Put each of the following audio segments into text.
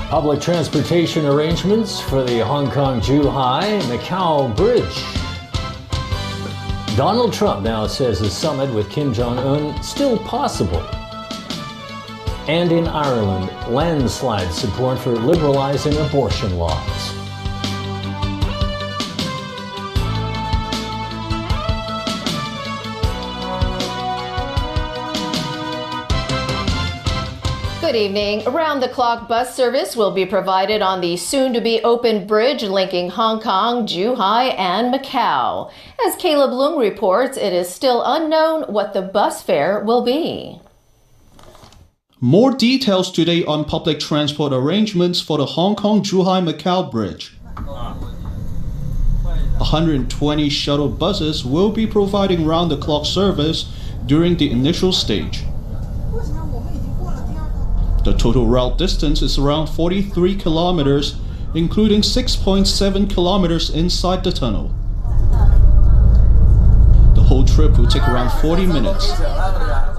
Public transportation arrangements for the Hong Kong-Zhuhai-Macau Bridge. Donald Trump now says a summit with Kim Jong-un still possible. And in Ireland, landslide support for liberalizing abortion laws. Good evening. Around-the-clock bus service will be provided on the soon-to-be-open bridge linking Hong Kong, Zhuhai, and Macau. As Caleb Leung reports, it is still unknown what the bus fare will be. More details today on public transport arrangements for the Hong Kong-Zhuhai-Macau Bridge. 120 shuttle buses will be providing round-the-clock service during the initial stage. The total route distance is around 43 kilometers, including 6.7 kilometers inside the tunnel. The whole trip will take around 40 minutes.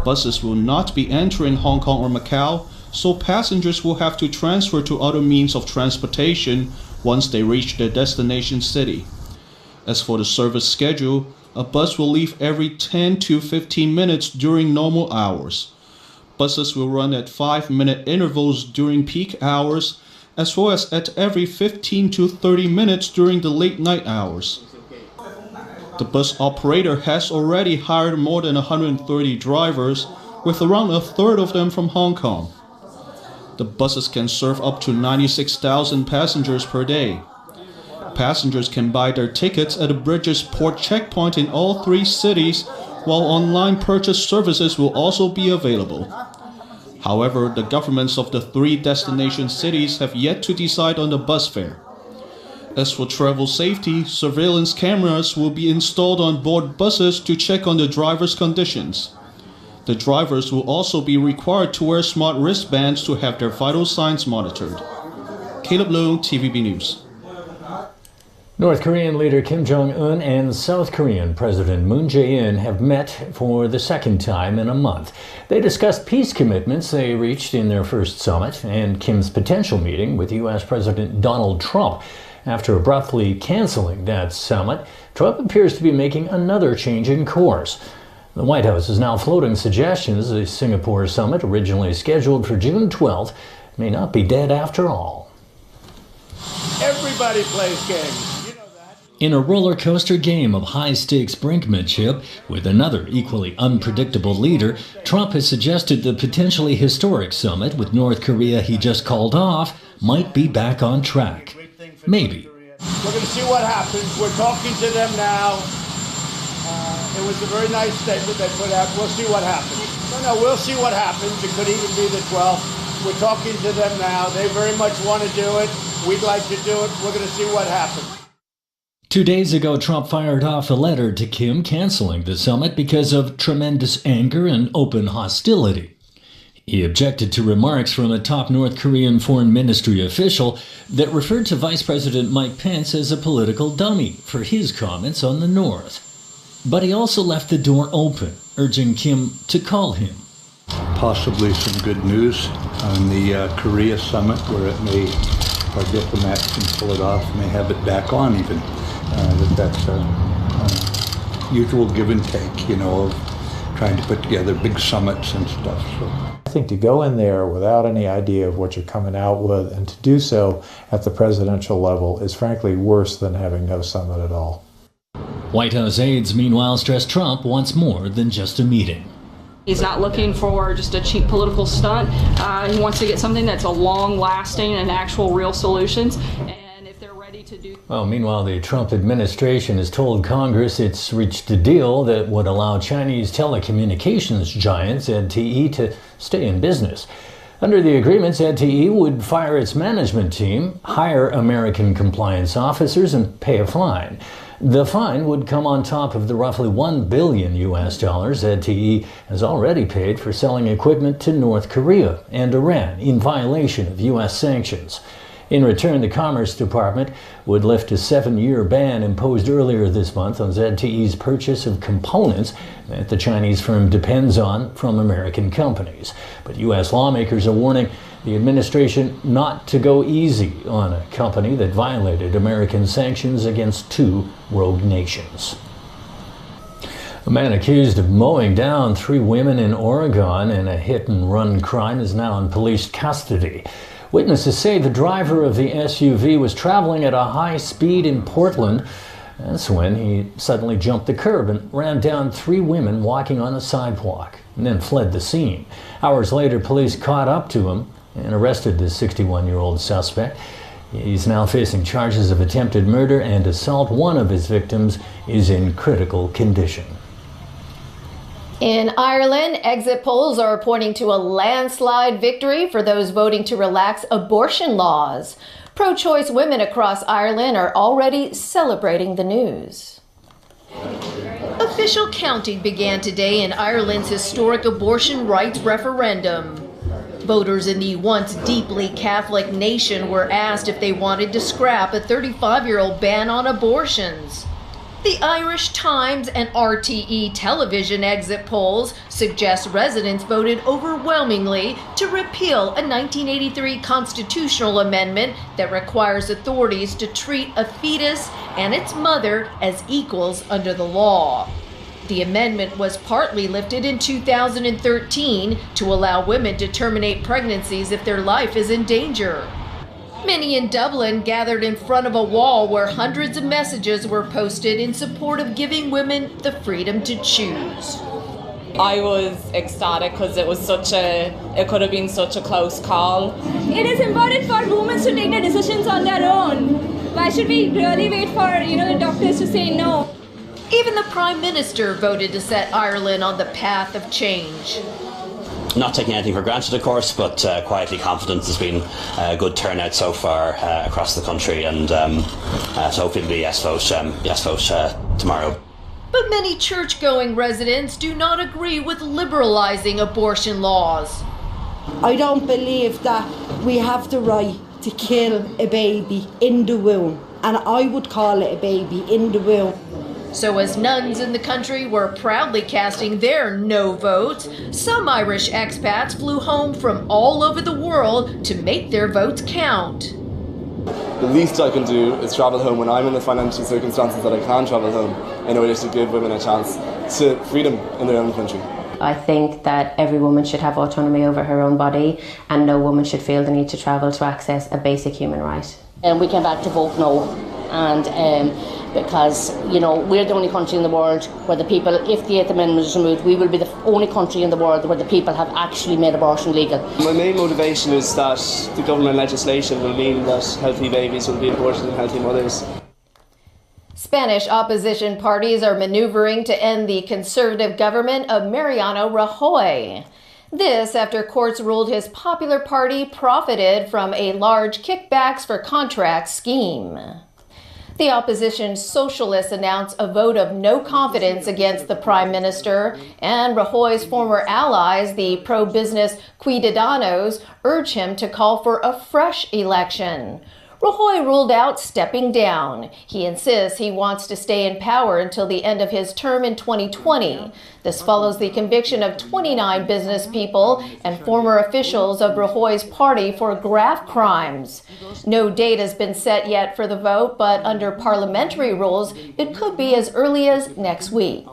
Buses will not be entering Hong Kong or Macau, so passengers will have to transfer to other means of transportation once they reach their destination city. As for the service schedule, a bus will leave every 10 to 15 minutes during normal hours. Buses will run at 5-minute intervals during peak hours, as well as at every 15 to 30 minutes during the late night hours. The bus operator has already hired more than 130 drivers, with around a third of them from Hong Kong. The buses can serve up to 96,000 passengers per day. Passengers can buy their tickets at the bridge's port checkpoint in all three cities, while online purchase services will also be available. However, the governments of the three destination cities have yet to decide on the bus fare. As for travel safety, surveillance cameras will be installed on board buses to check on the drivers' conditions. The drivers will also be required to wear smart wristbands to have their vital signs monitored. Caleb Leung, TVB News. North Korean leader Kim Jong-un and South Korean President Moon Jae-in have met for the second time in a month. They discussed peace commitments they reached in their first summit and Kim's potential meeting with U.S. President Donald Trump. After abruptly canceling that summit, Trump appears to be making another change in course. The White House is now floating suggestions the Singapore summit, originally scheduled for June 12th, may not be dead after all. Everybody plays games. In a roller coaster game of high-stakes brinkmanship with another equally unpredictable leader, Trump has suggested the potentially historic summit with North Korea he just called off might be back on track. Maybe. We're going to see what happens. We're talking to them now. It was a very nice statement they put out. We'll see what happens. No, we'll see what happens. It could even be the 12th. We're talking to them now. They very much want to do it. We'd like to do it. We're going to see what happens. 2 days ago, Trump fired off a letter to Kim canceling the summit because of tremendous anger and open hostility. He objected to remarks from a top North Korean foreign ministry official that referred to Vice President Mike Pence as a political dummy for his comments on the North. But he also left the door open, urging Kim to call him. Possibly some good news on the Korea summit where it may, our diplomats can pull it off, may have it back on even. That's a usual give and take, of trying to put together big summits and stuff. So I think to go in there without any idea of what you're coming out with and to do so at the presidential level is frankly worse than having no summit at all. White House aides, meanwhile, stress Trump wants more than just a meeting. He's not looking for just a cheap political stunt. He wants to get something that's a long-lasting and actual real solutions. Well, meanwhile, the Trump administration has told Congress it's reached a deal that would allow Chinese telecommunications giant ZTE to stay in business. Under the agreement, ZTE would fire its management team, hire American compliance officers, and pay a fine. The fine would come on top of the roughly $1 billion ZTE has already paid for selling equipment to North Korea and Iran in violation of U.S. sanctions. In return, the Commerce Department would lift a 7-year ban imposed earlier this month on ZTE's purchase of components that the Chinese firm depends on from American companies. But U.S. lawmakers are warning the administration not to go easy on a company that violated American sanctions against 2 rogue nations. A man accused of mowing down 3 women in Oregon in a hit-and-run crime is now in police custody. Witnesses say the driver of the SUV was traveling at a high speed in Portland. That's when he suddenly jumped the curb and ran down 3 women walking on a sidewalk and then fled the scene. Hours later, police caught up to him and arrested the 61-year-old suspect. He's now facing charges of attempted murder and assault. One of his victims is in critical condition. In Ireland, exit polls are pointing to a landslide victory for those voting to relax abortion laws. Pro-choice women across Ireland are already celebrating the news. Official counting began today in Ireland's historic abortion rights referendum. Voters in the once deeply Catholic nation were asked if they wanted to scrap a 35-year-old ban on abortions. The Irish Times and RTE television exit polls suggest residents voted overwhelmingly to repeal a 1983 constitutional amendment that requires authorities to treat a fetus and its mother as equals under the law. The amendment was partly lifted in 2013 to allow women to terminate pregnancies if their life is in danger. Many in Dublin gathered in front of a wall where hundreds of messages were posted in support of giving women the freedom to choose. I was ecstatic because it could have been such a close call. It is important for women to take their decisions on their own. Why should we really wait for, the doctors to say no? Even the Prime Minister voted to set Ireland on the path of change. Not taking anything for granted, of course, but quietly confident. There's been a good turnout so far across the country, and so hopefully it'll be yes vote tomorrow. But many church-going residents do not agree with liberalizing abortion laws. I don't believe that we have the right to kill a baby in the womb, and I would call it a baby in the womb. So as nuns in the country were proudly casting their no vote, some Irish expats flew home from all over the world to make their votes count. The least I can do is travel home when I'm in the financial circumstances that I can travel home in order to give women a chance to freedom in their own country. I think that every woman should have autonomy over her own body, and no woman should feel the need to travel to access a basic human right. And we came back to vote no, and because, we're the only country in the world where the people, if the 8th Amendment is removed, we will be the only country in the world where the people have actually made abortion legal. My main motivation is that the government legislation will mean that healthy babies will be aborted in healthy mothers. Spanish opposition parties are maneuvering to end the conservative government of Mariano Rajoy. This after courts ruled his popular party profited from a large kickbacks for contracts scheme. The opposition socialists announced a vote of no confidence against the prime minister, and Rajoy's former allies, the pro-business Ciudadanos, urge him to call for a fresh election. Rajoy ruled out stepping down. He insists he wants to stay in power until the end of his term in 2020. This follows the conviction of 29 business people and former officials of Rajoy's party for graft crimes. No date has been set yet for the vote, but under parliamentary rules, it could be as early as next week.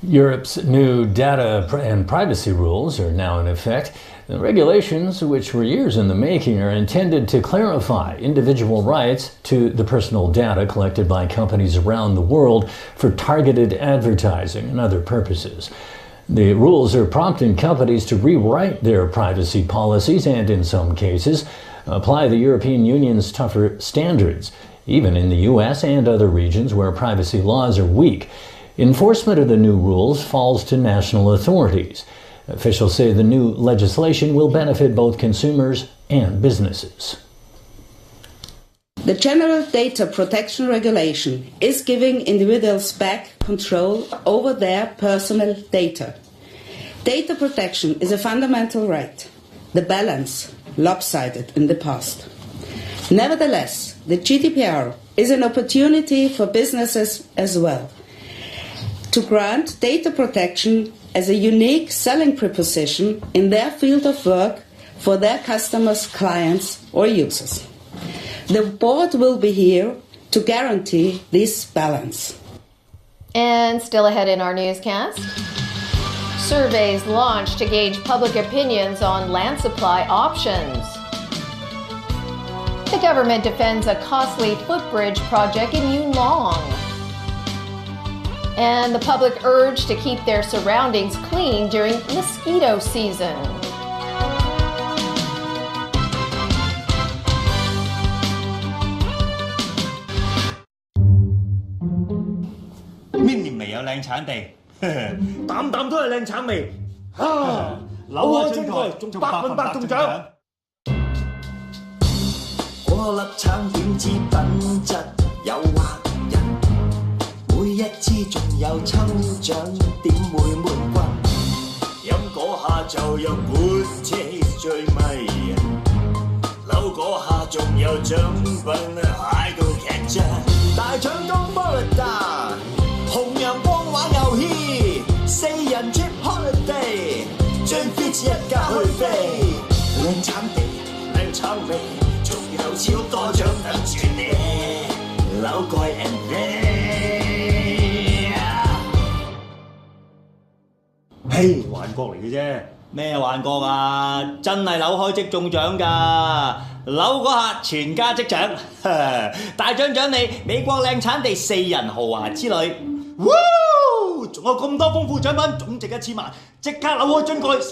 Europe's new data and privacy rules are now in effect. The regulations, which were years in the making, are intended to clarify individual rights to the personal data collected by companies around the world for targeted advertising and other purposes. The rules are prompting companies to rewrite their privacy policies and, in some cases, apply the European Union's tougher standards, even in the U.S. and other regions where privacy laws are weak. Enforcement of the new rules falls to national authorities. Officials say the new legislation will benefit both consumers and businesses. The General Data Protection Regulation is giving individuals back control over their personal data. Data protection is a fundamental right. The balance lopsided in the past. Nevertheless, the GDPR is an opportunity for businesses as well to grant data protection as a unique selling proposition in their field of work for their customers, clients, or users. The board will be here to guarantee this balance. And still ahead in our newscast, surveys launched to gauge public opinions on land supply options. The government defends a costly footbridge project in Yuen Long. And the public urged to keep their surroundings clean during mosquito season.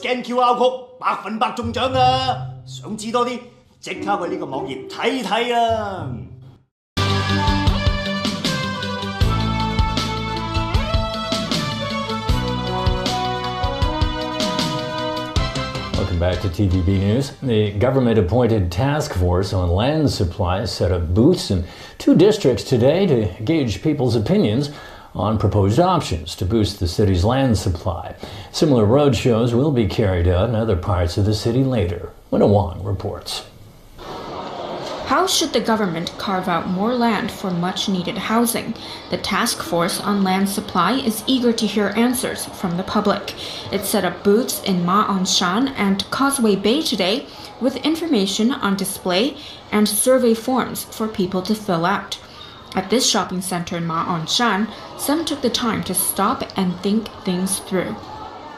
Scan QR code 100%中獎啊！想知多啲，即刻去呢個網頁睇睇啦！ Welcome back to TVB News. The government-appointed task force on land supply set up booths in 2 districts today to gauge people's opinions on proposed options to boost the city's land supply. Similar road shows will be carried out in other parts of the city later. Winna Wong reports. How should the government carve out more land for much-needed housing? The task force on land supply is eager to hear answers from the public. It set up booths in Ma On Shan and Causeway Bay today with information on display and survey forms for people to fill out. At this shopping center in Ma On Shan, some took the time to stop and think things through.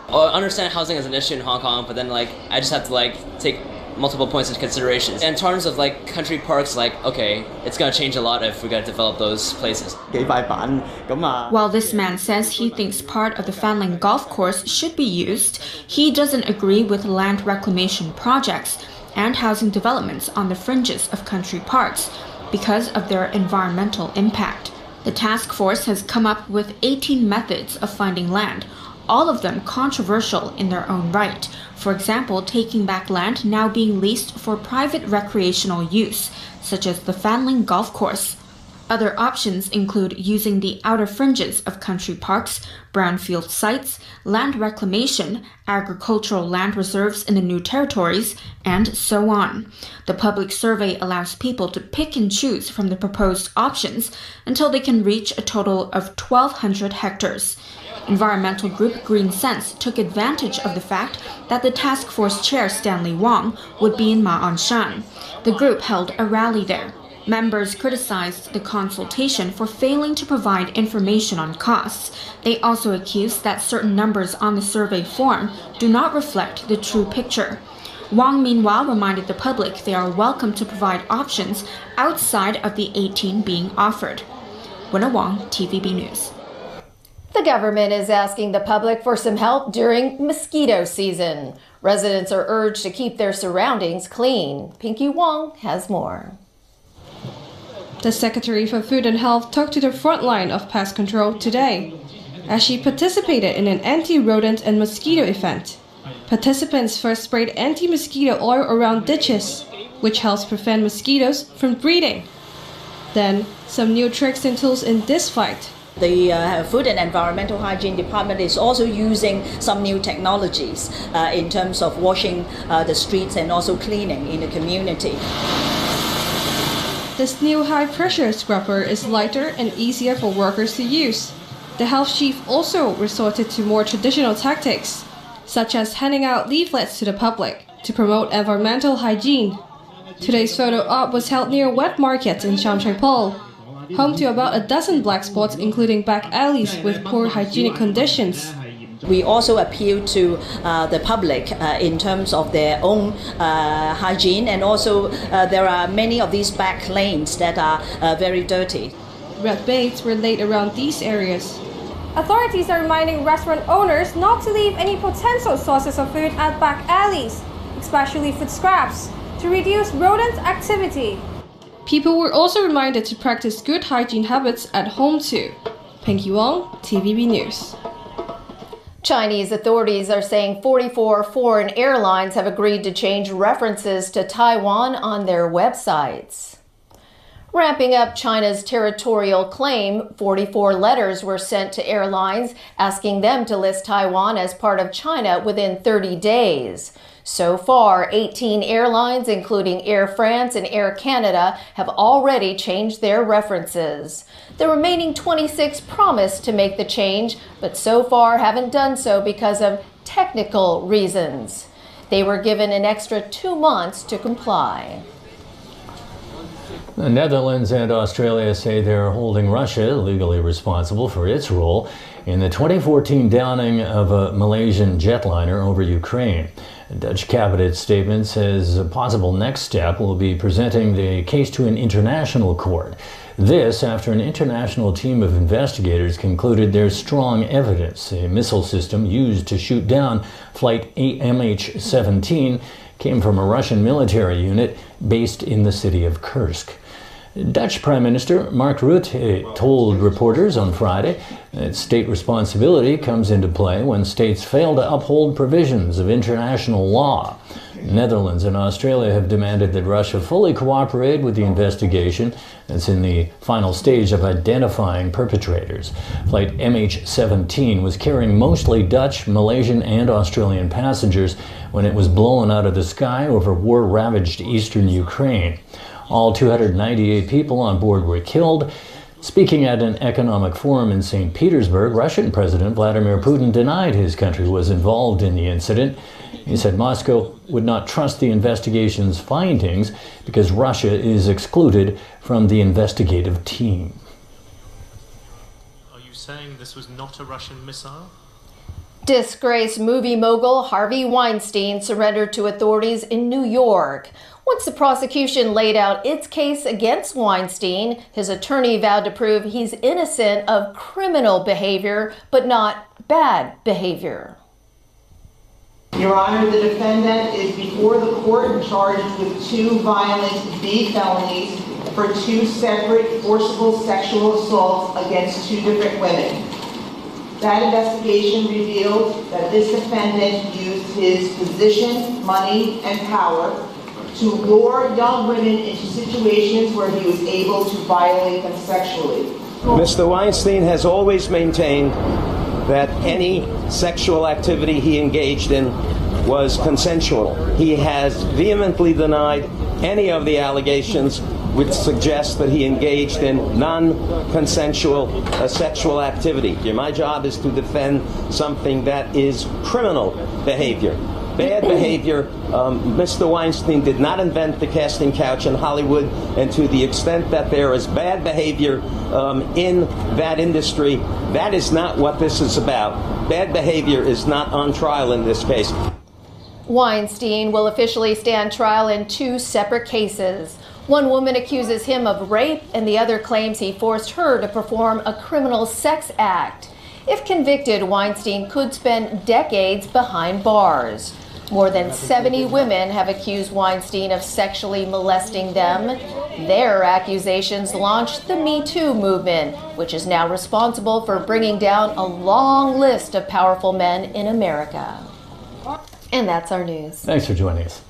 I understand housing is an issue in Hong Kong, but then I just have to take multiple points into consideration. In terms of country parks, okay, it's gonna change a lot if we gotta develop those places. While this man says he thinks part of the Fanling Golf Course should be used, he doesn't agree with land reclamation projects and housing developments on the fringes of country parks because of their environmental impact. The task force has come up with 18 methods of finding land, all of them controversial in their own right. For example, taking back land now being leased for private recreational use, such as the Fanling Golf Course. Other options include using the outer fringes of country parks, brownfield sites, land reclamation, agricultural land reserves in the new territories, and so on. The public survey allows people to pick and choose from the proposed options until they can reach a total of 1,200 hectares. Environmental group Green Sense took advantage of the fact that the task force chair Stanley Wong would be in Ma On Shan. The group held a rally there. Members criticized the consultation for failing to provide information on costs. They also accused that certain numbers on the survey form do not reflect the true picture. Wong meanwhile reminded the public they are welcome to provide options outside of the 18 being offered. Winna Wong, TVB News. The government is asking the public for some help during mosquito season. Residents are urged to keep their surroundings clean. Pinky Wong has more. The Secretary for Food and Health talked to the front line of pest control today as she participated in an anti-rodent and mosquito event. Participants first sprayed anti-mosquito oil around ditches, which helps prevent mosquitoes from breeding. Then, some new tricks and tools in this fight The Food and Environmental Hygiene Department is also using some new technologies in terms of washing the streets and also cleaning in the community. This new high-pressure scrubber is lighter and easier for workers to use. The health chief also resorted to more traditional tactics, such as handing out leaflets to the public to promote environmental hygiene. Today's photo op was held near wet market in Shamshaipol, home to about a dozen black spots, including back alleys with poor hygienic conditions. We also appeal to the public in terms of their own hygiene, and also there are many of these back lanes that are very dirty. Red baits were laid around these areas. Authorities are reminding restaurant owners not to leave any potential sources of food at back alleys, especially food scraps, to reduce rodent activity. People were also reminded to practice good hygiene habits at home too. Pinky Wong, TVB News. Chinese authorities are saying 44 foreign airlines have agreed to change references to Taiwan on their websites. Ramping up China's territorial claim, 44 letters were sent to airlines asking them to list Taiwan as part of China within 30 days. So far, 18 airlines, including Air France and Air Canada, have already changed their references. The remaining 26 promised to make the change, but so far haven't done so because of technical reasons. They were given an extra 2 months to comply. The Netherlands and Australia say they're holding Russia legally responsible for its role in the 2014 downing of a Malaysian jetliner over Ukraine. A Dutch cabinet statement says a possible next step will be presenting the case to an international court. This after an international team of investigators concluded there's strong evidence a missile system used to shoot down flight MH17 came from a Russian military unit based in the city of Kursk. Dutch Prime Minister Mark Rutte told reporters on Friday that state responsibility comes into play when states fail to uphold provisions of international law. Netherlands and Australia have demanded that Russia fully cooperate with the investigation that's in the final stage of identifying perpetrators. Flight MH17 was carrying mostly Dutch, Malaysian, and Australian passengers when it was blown out of the sky over war-ravaged eastern Ukraine. All 298 people on board were killed. Speaking at an economic forum in St. Petersburg, Russian President Vladimir Putin denied his country was involved in the incident. He said Moscow would not trust the investigation's findings because Russia is excluded from the investigative team. Are you saying this was not a Russian missile? Disgraced movie mogul Harvey Weinstein surrendered to authorities in New York. Once the prosecution laid out its case against Weinstein, his attorney vowed to prove he's innocent of criminal behavior, but not bad behavior. Your Honor, the defendant is before the court and charged with 2 violent B felonies for 2 separate forcible sexual assaults against 2 different women. That investigation revealed that this defendant used his position, money, and power to lure young women into situations where he was able to violate them sexually. Mr. Weinstein has always maintained that any sexual activity he engaged in was consensual. He has vehemently denied any of the allegations which suggest that he engaged in non-consensual sexual activity. My job is to defend something that is criminal behavior. Bad behavior. Mr. Weinstein did not invent the casting couch in Hollywood, and to the extent that there is bad behavior in that industry, that is not what this is about. Bad behavior is not on trial in this case. Weinstein will officially stand trial in 2 separate cases. One woman accuses him of rape, and the other claims he forced her to perform a criminal sex act. If convicted, Weinstein could spend decades behind bars. More than 70 women have accused Weinstein of sexually molesting them. Their accusations launched the Me Too movement, which is now responsible for bringing down a long list of powerful men in America. And that's our news. Thanks for joining us.